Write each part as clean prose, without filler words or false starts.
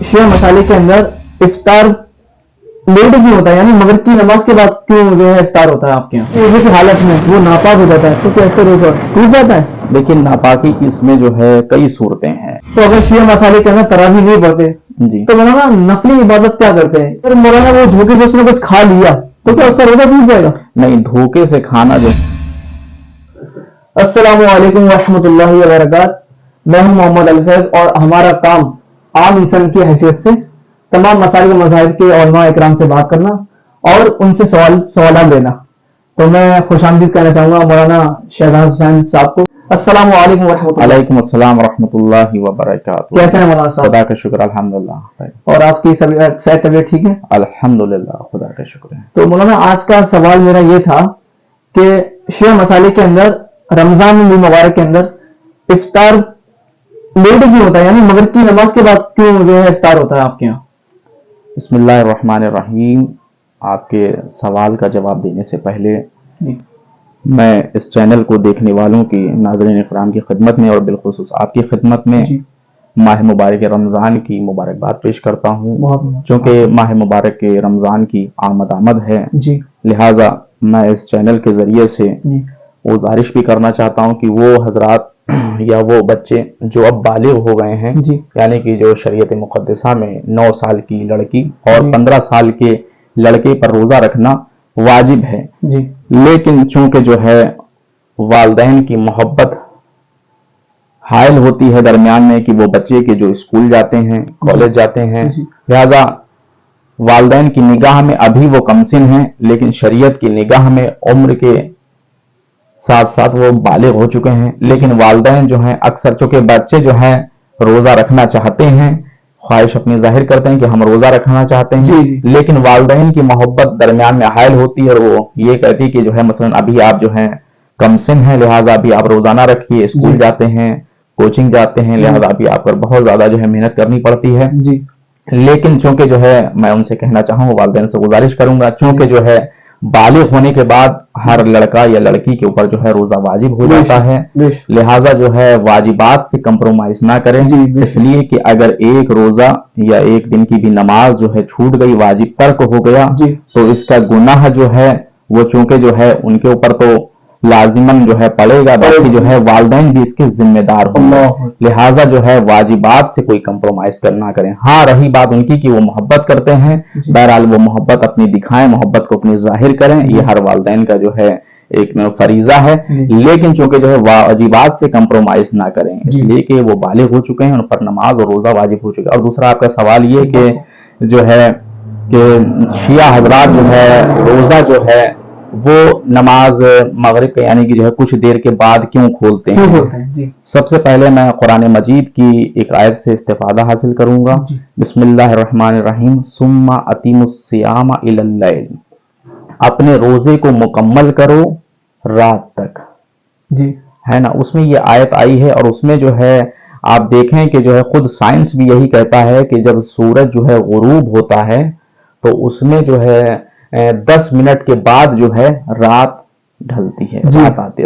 شیعہ مسالے کے اندر افطار لیٹ کیوں ہوتا ہے؟ یعنی مغرب کی نماز کے بعد کیوں جو ہے افطار ہوتا ہے آپ کے یہاں؟ روزے کی حالت میں وہ ناپاک ہو جاتا ہے تو کیسے روزہ ٹوٹ جاتا ہے؟ لیکن ناپاکی کی اس میں جو ہے کئی صورتیں ہیں. تو اگر شیعہ مسالے کے اندر تراویح نہیں پڑھتے جی تو مولانا نفلی عبادت کیا کرتے ہیں؟ اگر مولانا وہ دھوکے سے اس نے کچھ کھا لیا تو کیا اس کا روزہ ٹوٹ جائے گا؟ نہیں، دھوکے سے کھانا جو. السلام علیکم ورحمۃ اللہ وبرکاتہ. میں ہوں محمد الفیض اور ہمارا کام عام انسان کی حیثیت سے تمام مسائل و مذاہب کے علماء اکرام سے بات کرنا اور ان سے سوالات لینا. تو میں خوش آمدید کہنا چاہوں گا مولانا شہباز حسین صاحب کو. السلام علیکم ورحمۃ اللہ. وعلیکم السلام ورحمۃ اللہ وبرکاتہ. کیسے ہیں مولانا صاحب؟ خدا کا شکر الحمدللہ. اور آپ کی صحت طبیعت ٹھیک ہے؟ الحمدللہ خدا کا شکر ہے. تو مولانا آج کا سوال میرا یہ تھا کہ شیعہ مسالے کے اندر رمضان مبارک کے اندر افطار لیٹ کیوں ہوتا ہے؟ یعنی مغرب کی نماز کے بعد کیوں جو ہے افطار ہوتا ہے آپ کے یہاں؟ بسم اللہ الرحمن الرحیم. آپ کے سوال کا جواب دینے سے پہلے میں اس چینل کو دیکھنے والوں کی ناظرین اکرام کی خدمت میں اور بالخصوص آپ کی خدمت میں ماہ مبارک رمضان کی مبارکباد پیش کرتا ہوں. چونکہ ماہ مبارک رمضان کی آمد ہے، لہٰذا میں اس چینل کے ذریعے سے گزارش بھی کرنا چاہتا ہوں کہ وہ حضرات یا وہ بچے جو اب بالغ ہو گئے ہیں، یعنی کہ جو شریعت مقدسہ میں 9 سال کی لڑکی اور 15 سال کے لڑکے پر روزہ رکھنا واجب ہے، لیکن چونکہ جو ہے والدین کی محبت حائل ہوتی ہے درمیان میں کہ وہ بچے کے جو اسکول جاتے ہیں، کالج جاتے ہیں، لہذا والدین کی نگاہ میں ابھی وہ کمسن ہیں، لیکن شریعت کی نگاہ میں عمر کے ساتھ ساتھ وہ بالغ ہو چکے ہیں. لیکن والدین جو ہیں اکثر چونکہ بچے جو ہیں روزہ رکھنا چاہتے ہیں، خواہش اپنی ظاہر کرتے ہیں کہ ہم روزہ رکھنا چاہتے ہیں، لیکن والدین کی محبت درمیان میں حائل ہوتی ہے اور وہ یہ کہتی کہ جو ہے مثلا ابھی آپ جو ہیں کم سن ہیں، لہٰذا ابھی آپ روزہ نہ رکھیے، اسکول جاتے ہیں، کوچنگ جاتے ہیں، لہٰذا ابھی آپ پر بہت زیادہ جو ہے محنت کرنی پڑتی ہے. لیکن چونکہ جو ہے میں ان سے کہنا چاہوں، والدین سے گزارش کروں گا، چونکہ جو ہے بالغ ہونے کے بعد ہر لڑکا یا لڑکی کے اوپر جو ہے روزہ واجب ہو جاتا ہے، لہٰذا جو ہے واجبات سے کمپرومائز نہ کریں. اس لیے کہ اگر ایک روزہ یا ایک دن کی بھی نماز جو ہے چھوٹ گئی، واجب ترک ہو گیا، تو اس کا گناہ جو ہے وہ چونکہ جو ہے ان کے اوپر تو لازماً جو ہے پڑے گا، باقی جو ہے والدین بھی اس کے ذمہ دار ہوں گے. لہٰذا جو ہے واجبات سے کوئی کمپرومائز نہ کریں. ہاں رہی بات ان کی کہ وہ محبت کرتے ہیں، بہرحال وہ محبت اپنی دکھائیں، محبت کو اپنی ظاہر کریں، یہ ہر والدین کا جو ہے ایک فریضہ ہے، لیکن چونکہ جو ہے واجبات سے کمپرومائز نہ کریں، اس لیے کہ وہ بالغ ہو چکے ہیں، ان پر نماز اور روزہ واجب ہو چکے. اور دوسرا آپ کا سوال یہ کہ جو ہے کہ شیعہ حضرات جو ہے روزہ جو ہے وہ نماز مغرب کے یعنی کہ جو ہے کچھ دیر کے بعد کیوں کھولتے ہیں. سب سے پہلے میں قرآن مجید کی ایک آیت سے استفادہ حاصل کروں گا. بسم اللہ الرحمن الرحیم. ثم اتموا الصیام الی اللیل. اپنے روزے کو مکمل کرو رات تک. ہے نا، اس میں یہ آیت آئی ہے، اور اس میں جو ہے آپ دیکھیں کہ جو ہے خود سائنس بھی یہی کہتا ہے کہ جب سورج جو ہے غروب ہوتا ہے تو اس میں جو ہے 10 منٹ کے بعد جو ہے رات ڈھلتی ہے،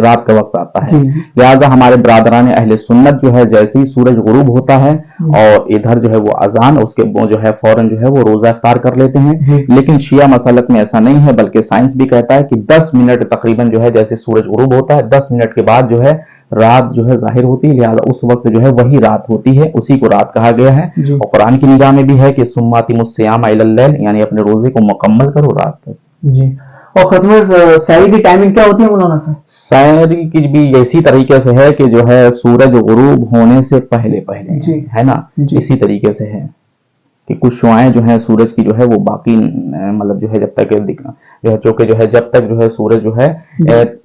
رات کا وقت آتا ہے. لہٰذا ہمارے برادران اہل سنت جو ہے جیسے ہی سورج غروب ہوتا ہے اور ادھر جو ہے وہ اذان، اس کے جو ہے فوراً جو ہے وہ روزہ افطار کر لیتے ہیں. لیکن شیعہ مسلک میں ایسا نہیں ہے، بلکہ سائنس بھی کہتا ہے کہ 10 منٹ تقریباً جو ہے جیسے سورج غروب ہوتا ہے 10 منٹ کے بعد جو ہے رات جو ہے ظاہر ہوتی ہے، لہٰذا اس وقت جو ہے وہی رات ہوتی ہے، اسی کو رات کہا گیا ہے. اور قرآن کی نگاہ میں بھی ہے کہ ثم اتموا الصیام الی اللیل، یعنی اپنے روزے کو مکمل کرو رات تک. اور ختم سحری کی ٹائمنگ کیا ہوتی ہے مولانا صاحب؟ سحری کی بھی اسی طریقے سے ہے کہ جو ہے سورج غروب ہونے سے پہلے ہے نا، اسی طریقے سے ہے کہ کچھ شعائیں جو ہیں سورج کی جو ہے وہ باقی مطلب جو ہے جب تک جو ہے چونکہ جو ہے جب تک جو ہے سورج جو ہے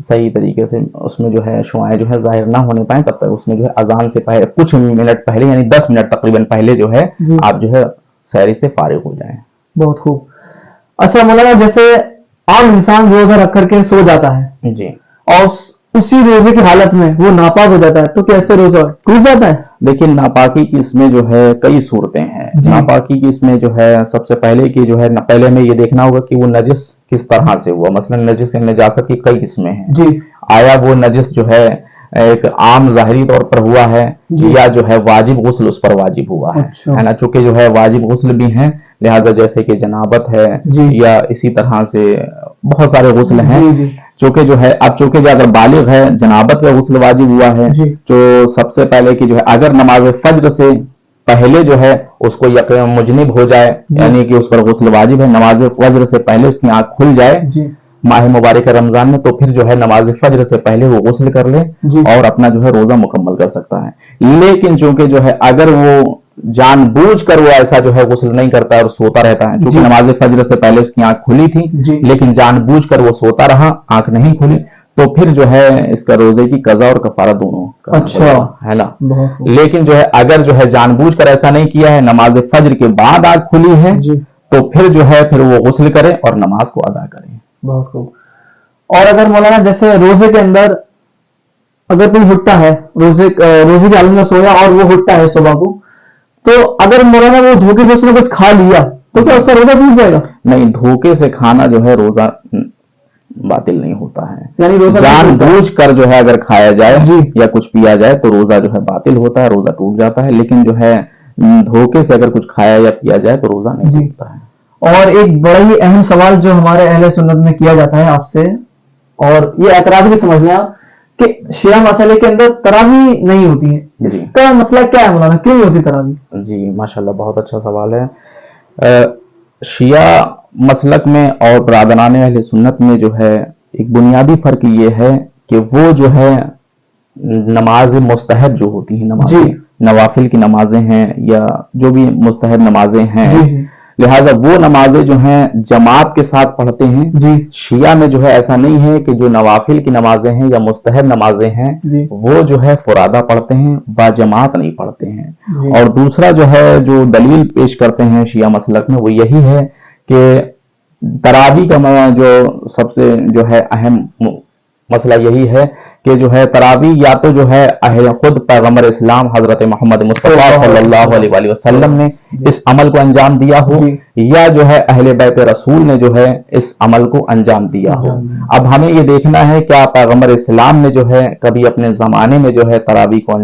صحیح طریقے سے اس میں جو ہے شعائیں جو ہے ظاہر نہ ہونے پائیں، تب تک اس میں جو ہے اذان سے پہلے کچھ منٹ پہلے یعنی 10 منٹ تقریباً پہلے جو ہے آپ جو ہے سحری سے فارغ ہو جائیں. بہت خوب. اچھا مولانا، جیسے عام انسان روزہ رکھ کر کے سو جاتا ہے اور اسی روزے کی حالت میں وہ ناپاک ہو جاتا ہے تو کیسے روزہ ٹوٹ جاتا ہے؟ لیکن ناپاکی کی اس میں جو ہے کئی صورتیں ہیں. ناپاکی کی اس میں جو ہے سب سے پہلے کی جو ہے پہلے میں یہ دیکھنا ہوگا کہ وہ نجس کس طرح سے ہوا. مثلا نجس نجاست کی کئی قسمیں ہیں. آیا وہ نجس جو ہے ایک عام ظاہری طور پر ہوا ہے جی یا جو ہے واجب غسل اس پر واجب ہوا اچھا ہے نا، چونکہ جو ہے واجب غسل بھی ہیں، لہذا جیسے کہ جنابت ہے جی یا اسی طرح سے بہت سارے غسل ہیں، جی جی چونکہ جو ہے اب چونکہ جو اگر بالغ ہے جنابت کا غسل واجب ہوا ہے، جی تو سب سے پہلے کہ جو ہے اگر نماز فجر سے پہلے جو ہے اس کو یقین مجنب ہو جائے، جی یعنی کہ اس پر غسل واجب ہے، نماز فجر سے پہلے اس کی آنکھ کھل جائے جی ماہ مبارک رمضان میں، تو پھر جو ہے نماز فجر سے پہلے وہ غسل کر لے جی اور اپنا جو ہے روزہ مکمل کر سکتا ہے۔ لیکن چونکہ جو ہے اگر وہ جان بوجھ کر وہ ایسا جو ہے غسل نہیں کرتا ہے اور سوتا رہتا ہے، چونکہ جی نماز فجر سے پہلے اس کی آنکھ کھلی تھی جی لیکن جان بوجھ کر وہ سوتا رہا، آنکھ نہیں کھلی، تو پھر جو ہے اس کا روزے کی قضا اور کفارہ دونوں کرنا اچھا پڑے گا، ہے نا۔ بہت خوب لیکن جو ہے اگر جو ہے جان بوجھ کر ایسا نہیں کیا ہے، نماز فجر کے بعد آنکھ کھلی ہے، جی تو پھر جو ہے پھر وہ غسل کرے اور نماز کو ادا کرے۔ بہت خوب۔ اور اگر مولانا جیسے روزے کے اندر اگر کوئی ہٹتا ہے، روزے کی حالت میں سویا اور وہ ہٹتا ہے صبح کو، تو اگر مولانا وہ دھوکے سے اس نے کچھ کھا لیا تو کیا اس کا روزہ ٹوٹ جائے گا؟ نہیں، دھوکے سے کھانا جو ہے روزہ باطل نہیں ہوتا ہے، یعنی روزہ جان بوجھ کر جو ہے اگر کھایا جائے جی یا کچھ پیا جائے تو روزہ جو ہے باطل ہوتا ہے، روزہ ٹوٹ جاتا ہے، لیکن جو ہے دھوکے سے اگر کچھ کھایا یا پیا جائے تو روزہ نہیں جی۔ ٹوٹتا ہے۔ اور ایک بڑا ہی اہم سوال جو ہمارے اہل سنت میں کیا جاتا ہے آپ سے، اور یہ اعتراض بھی سمجھ لیں آپ، کہ شیعہ مسئلے کے اندر تراویح نہیں ہوتی ہے، جی اس کا مسئلہ کیا ہے مولانا، کیوں نہیں ہوتی تراویح؟ جی ماشاءاللہ، بہت اچھا سوال ہے۔ شیعہ مسلک میں اور برادران اہل سنت میں جو ہے ایک بنیادی فرق یہ ہے کہ وہ جو ہے نماز مستحب جو ہوتی ہیں، جی نوافل کی نمازیں ہیں یا جو بھی مستحب نمازیں ہیں، جی جی لہٰذا وہ نمازیں جو ہیں جماعت کے ساتھ پڑھتے ہیں۔ جی شیعہ میں جو ہے ایسا نہیں ہے کہ جو نوافل کی نمازیں ہیں یا مستحب نمازیں ہیں جی وہ جو ہے فرادہ پڑھتے ہیں، با جماعت نہیں پڑھتے ہیں۔ جی اور دوسرا جو ہے جو دلیل پیش کرتے ہیں شیعہ مسلک میں وہ یہی ہے کہ تراویح کا جو سب سے جو ہے اہم مسئلہ یہی ہے کہ جو ہے تراویح یا تو جو ہے خود پیغمبر اسلام حضرت محمد مصطفیٰ صلی اللہ علیہ وآلہ وسلم نے اس عمل کو انجام دیا ہو، جی یا جو ہے اہل بیت رسول نے جو ہے اس عمل کو انجام دیا ہو۔ اب ہمیں یہ دیکھنا ہے کیا پیغمبر اسلام نے جو ہے کبھی اپنے زمانے میں جو ہے تراویح کو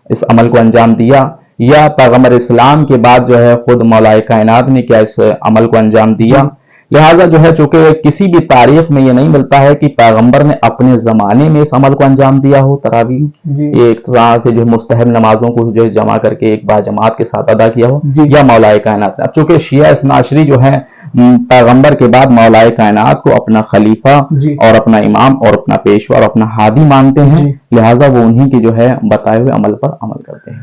اس عمل کو انجام دیا، یا پیغمبر اسلام کے بعد جو ہے خود مولا کائنات نے کیا اس عمل کو انجام دیا۔ لہٰذا جو ہے چونکہ کسی بھی تاریخ میں یہ نہیں ملتا ہے کہ پیغمبر نے اپنے زمانے میں اس عمل کو انجام دیا ہو تراویح، جی ایک طرح سے جو مستحب نمازوں کو جو جمع کر کے ایک با جماعت کے ساتھ ادا کیا ہو، جی یا مولا کائنات نے۔ چونکہ شیعہ اثنا عشری جو ہے پیغمبر کے بعد مولا کائنات کو اپنا خلیفہ جی اور اپنا امام اور اپنا پیشوا اور اپنا ہادی مانتے ہیں، جی لہٰذا وہ انہی کے جو ہے بتائے ہوئے عمل پر عمل کرتے ہیں۔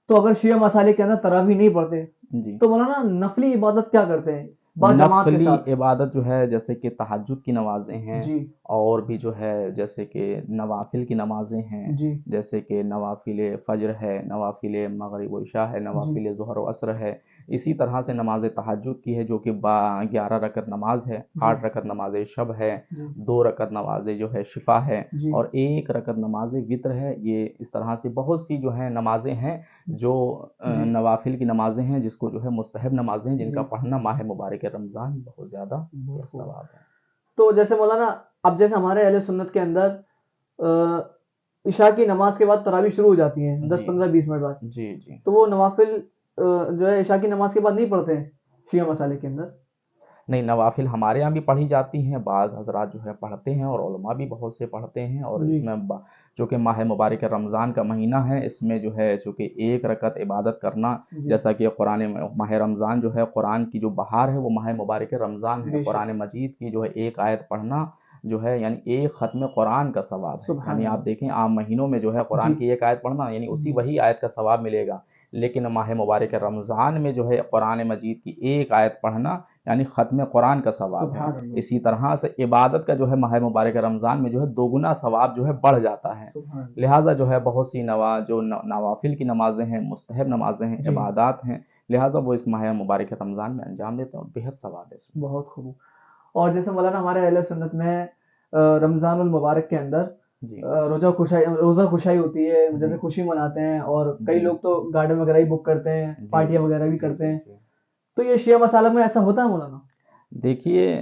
تو اگر شیعہ مسالے کے اندر تراویح نہیں پڑھتے جی، تو مولانا نفلی عبادت کیا کرتے ہیں با جماعت کے نفلی ساتھ؟ عبادت جو ہے جیسے کہ تہجد کی نمازیں ہیں، جی اور بھی جو ہے جیسے کہ نوافل کی نمازیں ہیں، جی جیسے کہ نوافل فجر ہے، نوافل مغرب و عشاء ہے، نوافل ظہر و عصر ہے، اسی طرح سے نماز تہجد کی ہے جو کہ 11 رکعت نماز ہے، 8 رکعت نماز شب ہے، جی 2 رکعت نماز جو ہے شفا ہے، جی اور 1 رکعت نماز وتر ہے۔ یہ اس طرح سے بہت سی جو ہیں نمازیں ہیں جو جی نوافل کی نمازیں ہیں، جس کو جو ہے مستحب نمازیں ہیں، جن کا جی پڑھنا ماہ مبارک رمضان بہت زیادہ بہت خوب۔ ثواب ہے۔ تو جیسے مولانا اب جیسے ہمارے اہل سنت کے اندر عشاء کی نماز کے بعد تراویح شروع ہو جاتی ہیں 10 جی 15 20 منٹ بعد، جی جی تو وہ نوافل جو ہے عشاء کی نماز کے بعد نہیں پڑھتے ہیں شیعہ مسالے کے اندر؟ نہیں، نوافل ہمارے یہاں بھی پڑھی جاتی ہیں، بعض حضرات جو ہے پڑھتے ہیں اور علماء بھی بہت سے پڑھتے ہیں، اور جی اس میں چونکہ ماہ مبارک رمضان کا مہینہ ہے، اس میں جو ہے چونکہ 1 رکعت عبادت کرنا، جی جیسا کہ قرآن ماہ رمضان جو ہے قرآن کی جو بہار ہے وہ ماہ مبارک رمضان ہے، بے شک قرآن مجید کی جو ہے 1 آیت پڑھنا جو ہے یعنی 1 ختم قرآن کا ثواب ہے۔ سبحان یعنی اللہ۔ آپ دیکھیں عام مہینوں میں جو ہے قرآن جی کی 1 آیت پڑھنا یعنی اسی وہی آیت کا ثواب ملے گا، لیکن ماہ مبارک رمضان میں جو ہے قرآن مجید کی 1 آیت پڑھنا یعنی ختم قرآن کا ثواب ہے۔ سبحان اللہ اسی طرح سے عبادت کا جو ہے ماہ مبارک رمضان میں جو ہے 2 گنا ثواب جو ہے بڑھ جاتا ہے۔ سبحان اللہ لہٰذا جو ہے بہت سی جو نوافل کی نمازیں ہیں، مستحب نمازیں ہیں، جی عبادات ہیں، لہٰذا وہ اس ماہ مبارک رمضان میں انجام دیتے ہیں اور بہت ثواب ہے اس میں۔ بہت خوب۔ اور جیسے مولانا ہمارے اہل سنت میں رمضان المبارک کے اندر جی روزہ خوشائی ہوتی ہے، جیسے جی خوشی مناتے ہیں، اور کئی جی لوگ تو گارڈن وغیرہ ہی بک کرتے ہیں، جی پارٹیاں جی وغیرہ بھی جی کرتے جی ہیں، جی۔ تو یہ شیعہ مسالہ میں ایسا ہوتا ہے مولانا؟ دیکھیے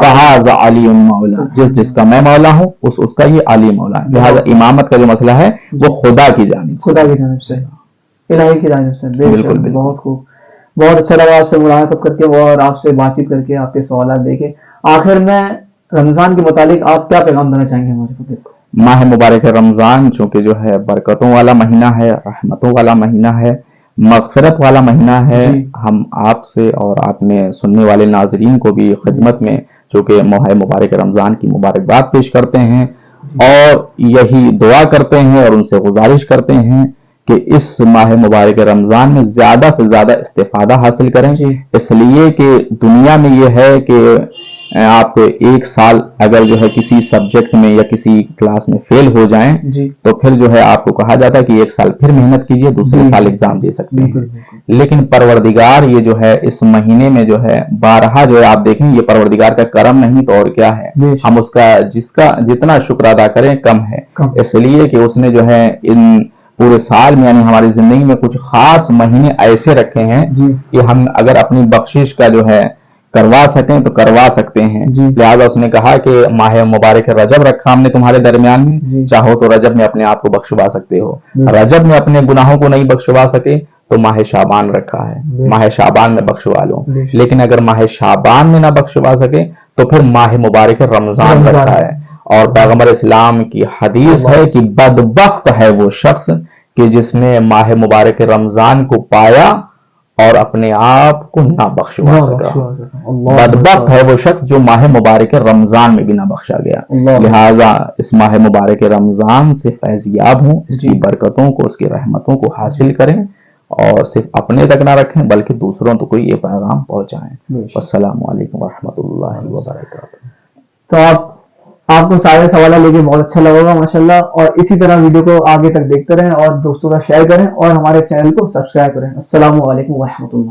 فہذا علی مولا، جس کا میں مولا ہوں اس کا یہ علی مولا ہے۔ لہٰذا امامت کا جو مسئلہ ہے وہ خدا کی جانب سے، الہی کی جانب سے۔ بالکل، بہت خوب، بہت اچھا لگا آپ سے ملاقات کر کے اور آپ سے بات چیت کر کے، آپ کے سوالات دے کے۔ آخر میں رمضان کے متعلق آپ کیا پیغام دینا چاہیں گے ہمارے پبلک کو؟ ماہ مبارک رمضان چونکہ جو ہے برکتوں والا مہینہ ہے، رحمتوں والا مہینہ ہے، مغفرت والا مہینہ ہے، ہم آپ سے اور آپ میں سننے والے ناظرین کو بھی خدمت میں چونکہ ماہ مبارک رمضان کی مبارکباد پیش کرتے ہیں اور یہی دعا کرتے ہیں اور ان سے گزارش کرتے ہیں کہ اس ماہ مبارک رمضان میں زیادہ سے زیادہ استفادہ حاصل کریں، اس لیے کہ دنیا میں یہ ہے کہ آپ ایک سال اگر جو ہے کسی سبجیکٹ میں یا کسی کلاس میں فیل ہو جائیں تو پھر جو ہے آپ کو کہا جاتا ہے کہ ایک سال پھر محنت کیجئے، دوسرے سال ایگزام دے سکتے ہیں، لیکن پروردگار یہ جو ہے اس مہینے میں جو ہے بارہا جو ہے آپ دیکھیں یہ پروردگار کا کرم نہیں تو اور کیا ہے، ہم اس کا جتنا شکر ادا کریں کم ہے، اس لیے کہ اس نے جو ہے ان پورے سال میں یعنی ہماری زندگی میں کچھ خاص مہینے ایسے رکھے ہیں کہ ہم اگر اپنی بخشش کا جو ہے کروا سکیں تو کروا سکتے ہیں، لہذا اس نے کہا کہ ماہ مبارک رجب رکھا ہم نے تمہارے درمیان میں، چاہو تو رجب میں اپنے آپ کو بخشوا سکتے ہو، رجب میں اپنے گناہوں کو نہیں بخشوا سکے تو ماہ شعبان رکھا ہے، ماہ شعبان میں بخشوا لو، لیکن اگر ماہ شعبان میں نہ بخشوا سکے تو پھر ماہ مبارک رمضان رکھا ہے، اور پیغمبر اسلام کی حدیث ہے کہ بدبخت ہے وہ شخص کہ جس نے ماہ مبارک رمضان کو پایا اور اپنے آپ کو نہ بخشوا سکا، بدبخت ہے وہ شخص جو ماہ مبارک رمضان میں بھی نہ بخشا گیا۔ لہذا اس ماہ مبارک رمضان سے فیض یاب ہوں، اس کی برکتوں کو، اس کی رحمتوں کو حاصل کریں اور صرف اپنے تک نہ رکھیں بلکہ دوسروں تو کوئی یہ پیغام پہنچائیں۔ السلام علیکم ورحمۃ اللہ وبرکاتہ۔ تو آپ کو سارے سوالات لے کے بہت اچھا لگا ہوگا ماشاءاللہ، اور اسی طرح ویڈیو کو آگے تک دیکھتے رہیں اور دوستوں کا شیئر کریں اور ہمارے چینل کو سبسکرائب کریں۔ السلام علیکم ورحمۃ اللہ۔